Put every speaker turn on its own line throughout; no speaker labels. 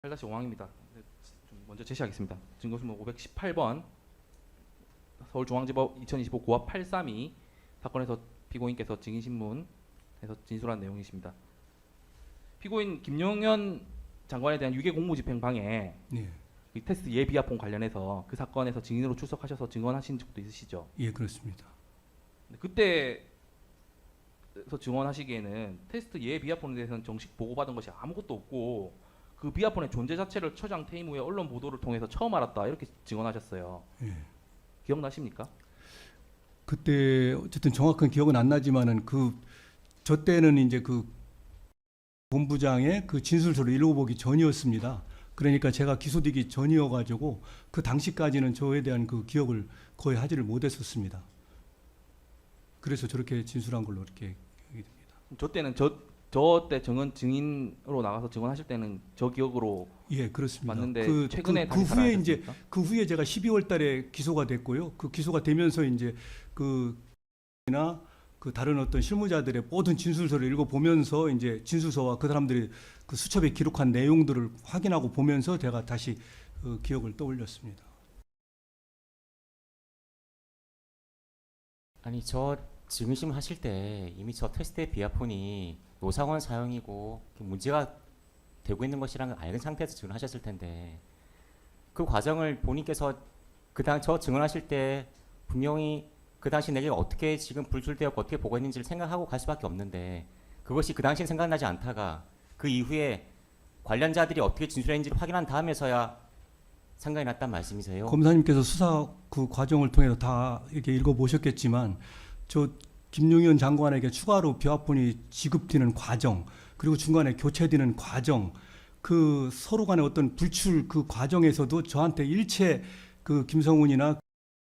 8-5항입니다. 먼저 제시하겠습니다. 증거수문 518번 서울중앙지법 2025 고압 832 사건에서 피고인께서 증인신문에서 진술한 내용이십니다. 피고인 김용현 장관에 대한 유괴 공무집행방해
예,
이 테스트 예비합본 관련해서 그 사건에서 증인으로 출석하셔서 증언하신 적도 있으시죠?
예, 그렇습니다.
그때서 증언하시기에는 테스트 예비합본에 대해서는 정식 보고받은 것이 아무것도 없고 그 비합본의 존재 자체를 처장 퇴임 후에 언론 보도를 통해서 처음 알았다 이렇게 증언하셨어요.
예.
기억나십니까?
그때 어쨌든 정확한 기억은 안 나지만은 저 때는 이제 그 본부장의 그 진술서를 읽어보기 전이었습니다. 그러니까 제가 기소되기 전이어가지고 그 당시까지는 저에 대한 그 기억을 거의 하지를 못했었습니다. 그래서 저렇게 진술한 걸로 이렇게 기억이 됩니다.
저 때는 때 증인으로 나가서 증언하실 때는 저 기억으로
예, 그렇습니다.
맞는데 최근에
그
다시
후에 이제
살아나셨습니까?
그 후에 제가 12월 달에 기소가 됐고요. 그 기소가 되면서 이제 그나 그 다른 어떤 실무자들의 모든 진술서를 읽어보면서 이제 진술서와 그 사람들이 그 수첩에 기록한 내용들을 확인하고 보면서 제가 다시 그 기억을 떠올렸습니다.
아니 저 증인심 하실 때 이미 저 테스트의 비아폰이 노상원 사용이고 문제가 되고 있는 것이라는 걸 알는 상태에서 증언하셨을 텐데 그 과정을 본인께서 저 증언하실 때 분명히 그 당시 내게 어떻게 지금 불출되었고 어떻게 보고했는지를 생각하고 갈 수밖에 없는데 그것이 그 당시엔 생각나지 않다가 그 이후에 관련자들이 어떻게 진술했는지를 확인한 다음에서야 생각이 났단 말씀이세요?
검사님께서 수사 그 과정을 통해서 다 이렇게 읽어보셨겠지만 저 김용현 장관에게 추가로 비화폰이 지급되는 과정 그리고 중간에 교체되는 과정 그 서로 간의 어떤 불출 그 과정에서도 저한테 일체 그 김성훈이나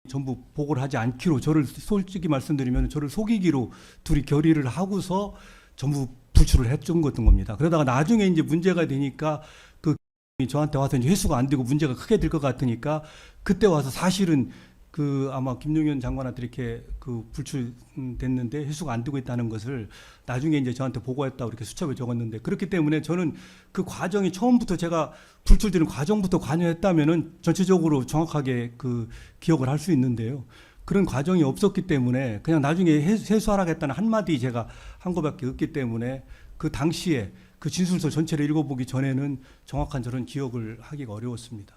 전부 보고를 하지 않기로 저를 솔직히 말씀드리면 저를 속이기로 둘이 결의를 하고서 전부 불출을 해준 것던 겁니다. 그러다가 나중에 이제 문제가 되니까 그 저한테 와서 이제 회수가 안 되고 문제가 크게 될 것 같으니까 그때 와서 사실은 그 아마 김용현 장관한테 이렇게 그 불출됐는데 회수가 안 되고 있다는 것을 나중에 이제 저한테 보고했다고 이렇게 수첩에 적었는데 그렇기 때문에 저는 그 과정이 처음부터 제가 불출되는 과정부터 관여했다면은 전체적으로 정확하게 그 기억을 할 수 있는데요. 그런 과정이 없었기 때문에 그냥 나중에 회수하라겠다는 한마디 제가 한 것밖에 없기 때문에 그 당시에 그 진술서 전체를 읽어보기 전에는 정확한 저런 기억을 하기가 어려웠습니다.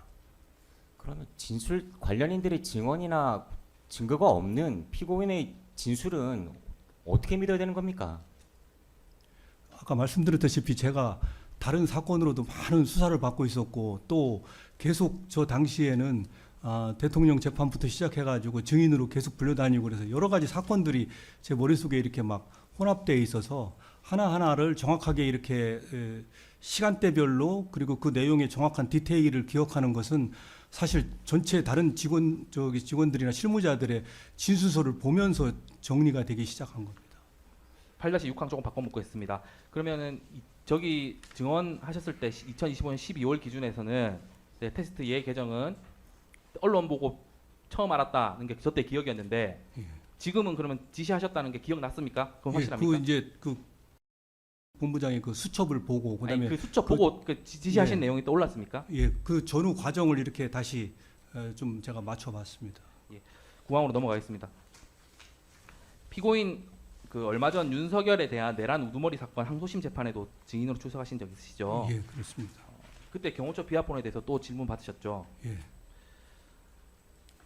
그러면 진술 관련인들의 증언이나 증거가 없는 피고인의 진술은 어떻게 믿어야 되는 겁니까?
아까 말씀드렸다시피 제가 다른 사건으로도 많은 수사를 받고 있었고 또 계속 저 당시에는 대통령 재판부터 시작해가지고 증인으로 계속 불려다니고 그래서 여러 가지 사건들이 제 머릿속에 이렇게 막 혼합되어 있어서 하나하나를 정확하게 이렇게 시간대별로 그리고 그 내용의 정확한 디테일을 기억하는 것은 사실 전체 다른 직원들이나 실무자들의 진술서를 보면서 정리가 되기 시작한 겁니다.
8-6항 조금 바꿔묻겠습니다. 그러면은 저기 증언하셨을 때 2025년 12월 기준에서는 테스트 예 개정은 언론 보고 처음 알았다는 게 저 때 기억이었는데
예.
지금은 그러면 지시하셨다는 게 기억났습니까? 그건 확실합니까?
그 이제 그 본부장의 그 수첩을 보고 그다음에
아니, 그 수첩 보고 그 지시하신
네.
내용이 떠올랐습니까?
예, 그 전후 과정을 이렇게 다시 좀 제가 맞춰봤습니다.
구항으로 넘어가겠습니다. 피고인 그 얼마 전 윤석열에 대한 내란 우두머리 사건 항소심 재판에도 증인으로 출석하신 적 있으시죠?
예, 그렇습니다.
그때 경호처 비합본에 대해서 또 질문 받으셨죠?
예,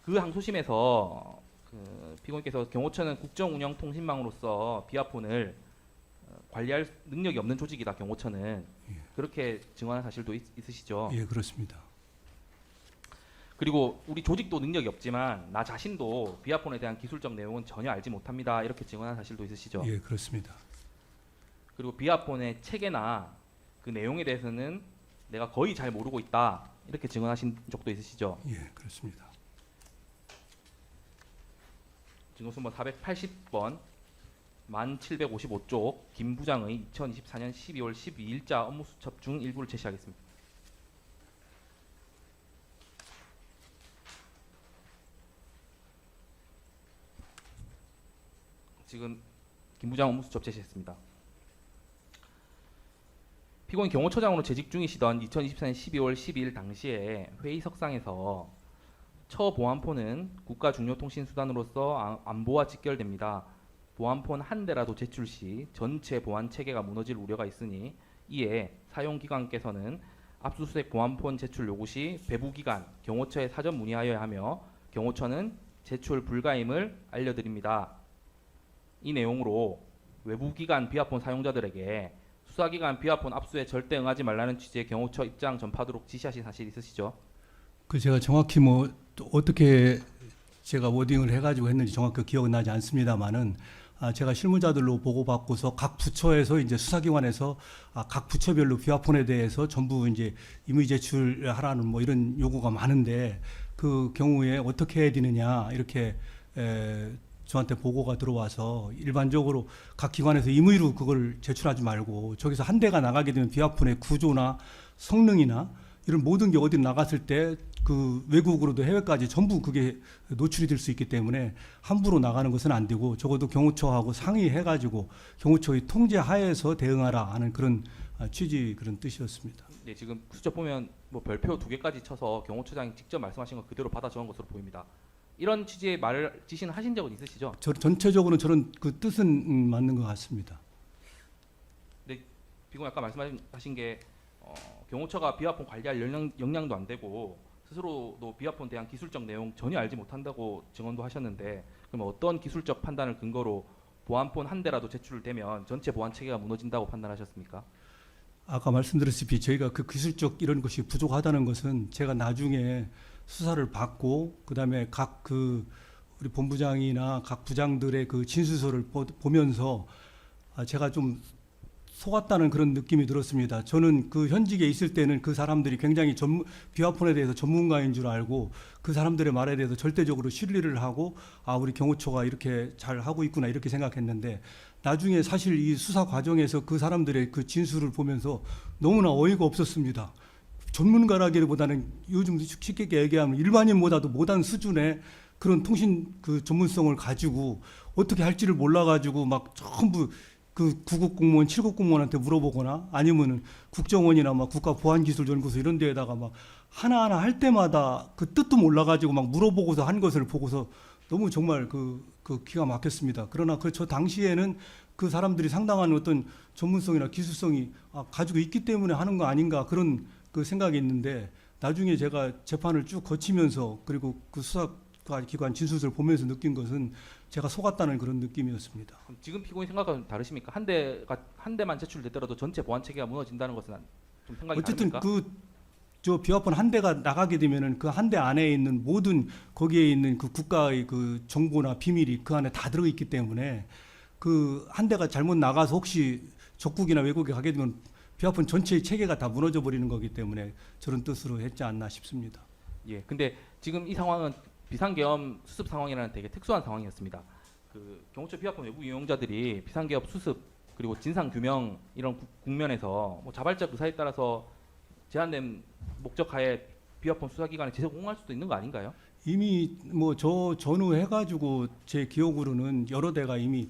그 항소심에서 그 피고인께서 경호처는 국정운영통신망으로서 비합본을 관리할 능력이 없는 조직이다. 경호처는 그렇게 증언한 사실도 있으시죠?
예, 그렇습니다.
그리고 우리 조직도 능력이 없지만 나 자신도 비합본에 대한 기술적 내용은 전혀 알지 못합니다. 이렇게 증언한 사실도 있으시죠?
예, 그렇습니다.
그리고 비합본의 체계나 그 내용에 대해서는 내가 거의 잘 모르고 있다. 이렇게 증언하신 적도 있으시죠?
예, 그렇습니다.
증거수번 480번 1755쪽 김 부장의 2024년 12월 12일자 업무수첩 중 일부를 제시하겠습니다. 지금 김 부장 업무수첩 제시했습니다. 피고인 경호처장으로 재직 중이시던 2024년 12월 12일 당시에 회의석상에서 처보안포는 국가중요통신수단으로서 안보와 직결됩니다. 보안폰 한 대라도 제출 시 전체 보안 체계가 무너질 우려가 있으니 이에 사용기관께서는 압수수색 보안폰 제출 요구 시 배부기관 경호처에 사전 문의하여야 하며 경호처는 제출 불가임을 알려드립니다. 이 내용으로 외부기관 비아폰 사용자들에게 수사기관 비아폰 압수에 절대 응하지 말라는 취지의 경호처 입장 전파도록 지시하신 사실 있으시죠?
그 제가 정확히 뭐 또 어떻게 제가 워딩을 해가지고 했는지 정확히 기억은 나지 않습니다만은 제가 실무자들로 보고받고서 각 부처에서 이제 수사기관에서 각 부처별로 비화폰에 대해서 전부 이제 임의 제출하라는 뭐 이런 요구가 많은데 그 경우에 어떻게 해야 되느냐 이렇게 저한테 보고가 들어와서 일반적으로 각 기관에서 임의로 그걸 제출하지 말고 저기서 한 대가 나가게 되면 비화폰의 구조나 성능이나 이런 모든 게 어디 나갔을 때 그 외국으로도 해외까지 전부 그게 노출이 될 수 있기 때문에 함부로 나가는 것은 안 되고 적어도 경호처하고 상의해가지고 경호처의 통제 하에서 대응하라 하는 그런 취지 그런 뜻이었습니다.
네, 지금 수첩 보면 뭐 별표 2개까지 쳐서 경호처장이 직접 말씀하신 거 그대로 받아 적은 것으로 보입니다. 이런 취지의 말을 지시는 하신 적은 있으시죠?
전체적으로 저는 그 뜻은 맞는 것 같습니다.
네, 비공 아까 말씀하신 게 경호처가 비화폰 관리할 역량도 안 되고 스스로도 비화폰에 대한 기술적 내용 전혀 알지 못한다고 증언도 하셨는데 그러면 어떤 기술적 판단을 근거로 보안폰 한 대라도 제출되면 전체 보안 체계가 무너진다고 판단하셨습니까?
아까 말씀드렸다시피 저희가 그 기술적 이런 것이 부족하다는 것은 제가 나중에 수사를 받고 그다음에 각 그 우리 본부장이나 각 부장들의 그 진술서를 보면서 제가 좀 속았다는 그런 느낌이 들었습니다. 저는 그 현직에 있을 때는 그 사람들이 굉장히 비화폰에 대해서 전문가인 줄 알고 그 사람들의 말에 대해서 절대적으로 신뢰를 하고 우리 경호처가 이렇게 잘 하고 있구나 이렇게 생각했는데 나중에 사실 이 수사 과정에서 그 사람들의 그 진술을 보면서 너무나 어이가 없었습니다. 전문가라기보다는 요즘 쉽게 얘기하면 일반인보다도 못한 수준의 그런 통신 그 전문성을 가지고 어떻게 할지를 몰라가지고 막 전부 그 9급 공무원, 7급 공무원한테 물어보거나 아니면은 국정원이나 막 국가보안기술연구소 이런 데에다가 막 하나하나 할 때마다 그 뜻도 몰라가지고 막 물어보고서 한 것을 보고서 너무 정말 그 기가 막혔습니다. 그러나 저 당시에는 그 사람들이 상당한 어떤 전문성이나 기술성이 가지고 있기 때문에 하는 거 아닌가 그런 그 생각이 있는데 나중에 제가 재판을 쭉 거치면서 그리고 그 수사기관 진술서를 보면서 느낀 것은 제가 속았다는 그런 느낌이었습니다.
그럼 지금 피고인 생각과 다르십니까? 한 대만 제출되더라도 전체 보안 체계가 무너진다는 것은 좀 생각이
어쨌든
다릅니까?
저 비화폰 한 대가 나가게 되면은 그 한 대 안에 있는 모든 거기에 있는 그 국가의 그 정보나 비밀이 그 안에 다 들어 있기 때문에 그 한 대가 잘못 나가서 혹시 적국이나 외국에 가게 되면 비화폰 전체의 체계가 다 무너져 버리는 거기 때문에 저런 뜻으로 했지 않나 싶습니다.
예. 근데 지금 이 상황은 비상계엄 수습 상황이라는 되게 특수한 상황이었습니다. 그 경호처 비화폰 외부 이용자들이 비상계엄 수습 그리고 진상 규명 이런 국면에서 뭐 자발적 의사에 따라서 제한된 목적하에 비화폰 수사기관에 재공할 수도 있는 거 아닌가요?
이미 뭐 전후해가지고 제 기억으로는 여러 대가 이미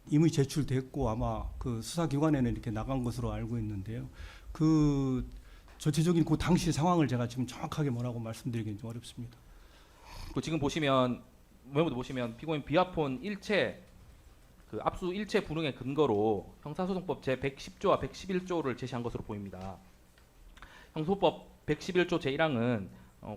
임의 제출됐고 아마 그 수사기관에는 이렇게 나간 것으로 알고 있는데요. 그 전체적인 그 당시 상황을 제가 지금 정확하게 뭐라고 말씀드리기는 좀 어렵습니다.
그 지금 보시면 메모도 보시면 피고인 비화폰 일체 그 압수 일체 불응의 근거로 형사소송법 제 110조와 111조를 제시한 것으로 보입니다. 형소법 111조 제1항은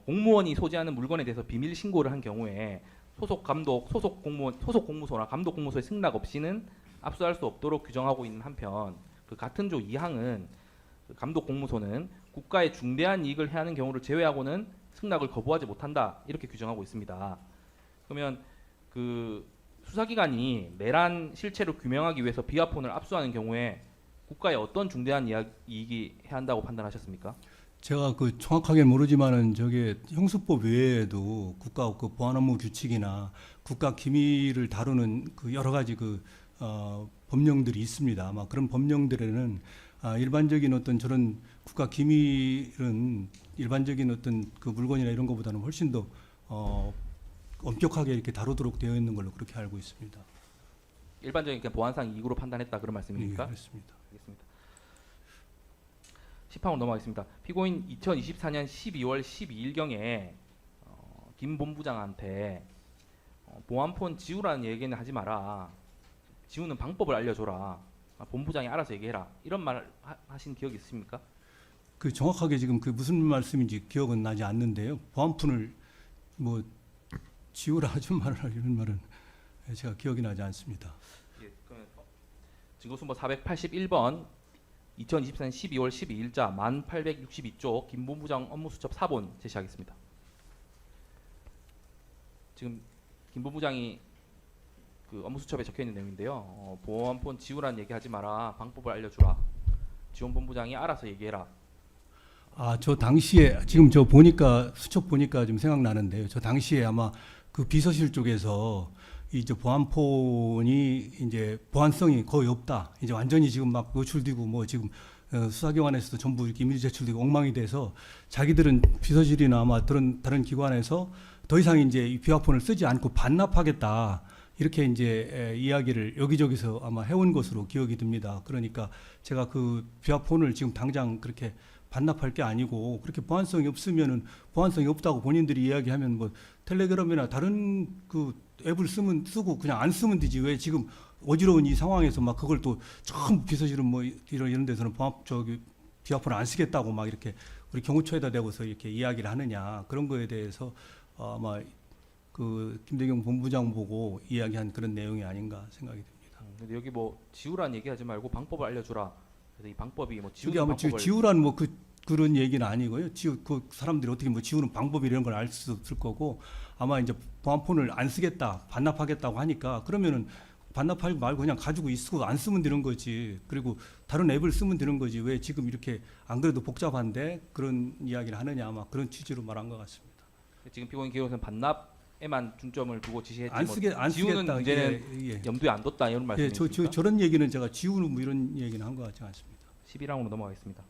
공무원이 소지하는 물건에 대해서 비밀 신고를 한 경우에 소속 감독, 소속 공무소나 감독 공무소의 승낙 없이는 압수할 수 없도록 규정하고 있는 한편 그 같은 조 2항은 그 감독 공무소는 국가의 중대한 이익을 해하는 경우를 제외하고는 승낙을 거부하지 못한다 이렇게 규정하고 있습니다. 그러면 그 수사기관이 내란 실체를 규명하기 위해서 비화폰을 압수하는 경우에 국가에 어떤 중대한 이익이 해야 한다고 판단하셨습니까?
제가 그 정확하게 모르지만은 저게 형수법 외에도 국가 그 보안업무 규칙이나 국가 기밀을 다루는 그 여러 가지 그 법령들이 있습니다. 아마 그런 법령들에는 일반적인 어떤 저런 국가 기밀은 일반적인 어떤 그 물건이나 이런 것보다는 훨씬 더 엄격하게 이렇게 다루도록 되어 있는 걸로 그렇게 알고 있습니다.
일반적인 보안상 이익으로 판단했다 그런
예,
말씀입니까?
그렇습니다.
알겠습니다. 10항으로 넘어가겠습니다. 피고인 2024년 12월 12일경에 김 본부장한테 보안폰 지우라는 얘기는 하지 마라. 지우는 방법을 알려줘라. 본부장이 알아서 얘기해라. 이런 말 하신 기억이 있습니까?
그 정확하게 지금 그 무슨 말씀인지 기억은 나지 않는데요. 보안폰을 뭐 지우라 하지 말아라 이런 말은 제가 기억이 나지 않습니다.
예, 그러면 증거순번 481번 2024년 12월 12일자 1862쪽 김 본부장 업무수첩 4본 제시하겠습니다. 지금 김 본부장이 그 업무수첩에 적혀있는 내용인데요. 보안폰 지우라는 얘기하지 마라. 방법을 알려주라. 지원 본부장이 알아서 얘기해라.
아, 저 당시에 지금 저 보니까 수첩 보니까 좀 생각나는데요. 저 당시에 아마 그 비서실 쪽에서 이제 보안폰이 이제 보안성이 거의 없다. 이제 완전히 지금 막 노출되고 뭐 지금 수사기관에서도 전부 이렇게 이미지 제출되고 엉망이 돼서 자기들은 비서실이나 아마 다른 기관에서 더 이상 이제 이 비화폰을 쓰지 않고 반납하겠다. 이렇게 이제 이야기를 여기저기서 아마 해온 것으로 기억이 듭니다. 그러니까 제가 그 비화폰을 지금 당장 그렇게 반납할 게 아니고 그렇게 보안성이 없으면은 보안성이 없다고 본인들이 이야기하면 뭐 텔레그램이나 다른 그 앱을 쓰고 그냥 안 쓰면 되지 왜 지금 어지러운 이 상황에서 막 그걸 또 전부 비서실은 뭐 이런 데서는 비화폰을 안 쓰겠다고 막 이렇게 우리 경호처에다 대고서 이렇게 이야기를 하느냐 그런 거에 대해서 아마 그 김대경 본부장 보고 이야기한 그런 내용이 아닌가 생각이 듭니다.
근데 여기 뭐 지우라는 얘기하지 말고 방법을 알려주라. 그래서 이 방법이 뭐
그게
지우는
아마
방법을
지우라는 뭐 그런 얘기는 아니고요. 그 사람들이 어떻게 뭐 지우는 방법 이런 걸 알 수 없을 거고 아마 이제 보안폰을 안 쓰겠다 반납하겠다고 하니까 그러면은 반납하지 말고 그냥 가지고 있고 안 쓰면 되는 거지. 그리고 다른 앱을 쓰면 되는 거지. 왜 지금 이렇게 안 그래도 복잡한데 그런 이야기를 하느냐 아마 그런 취지로 말한 것 같습니다.
지금 피고인 기록에서는 반납에만 중점을 두고 지시했지
안
뭐 지우는
쓰겠다.
문제는
예.
염두에 안 뒀다 이런
예,
말씀이십니까?
저런 얘기는 제가 지우는 뭐 이런 얘기는 한 것 같지 않습니다.
11항으로 넘어가겠습니다.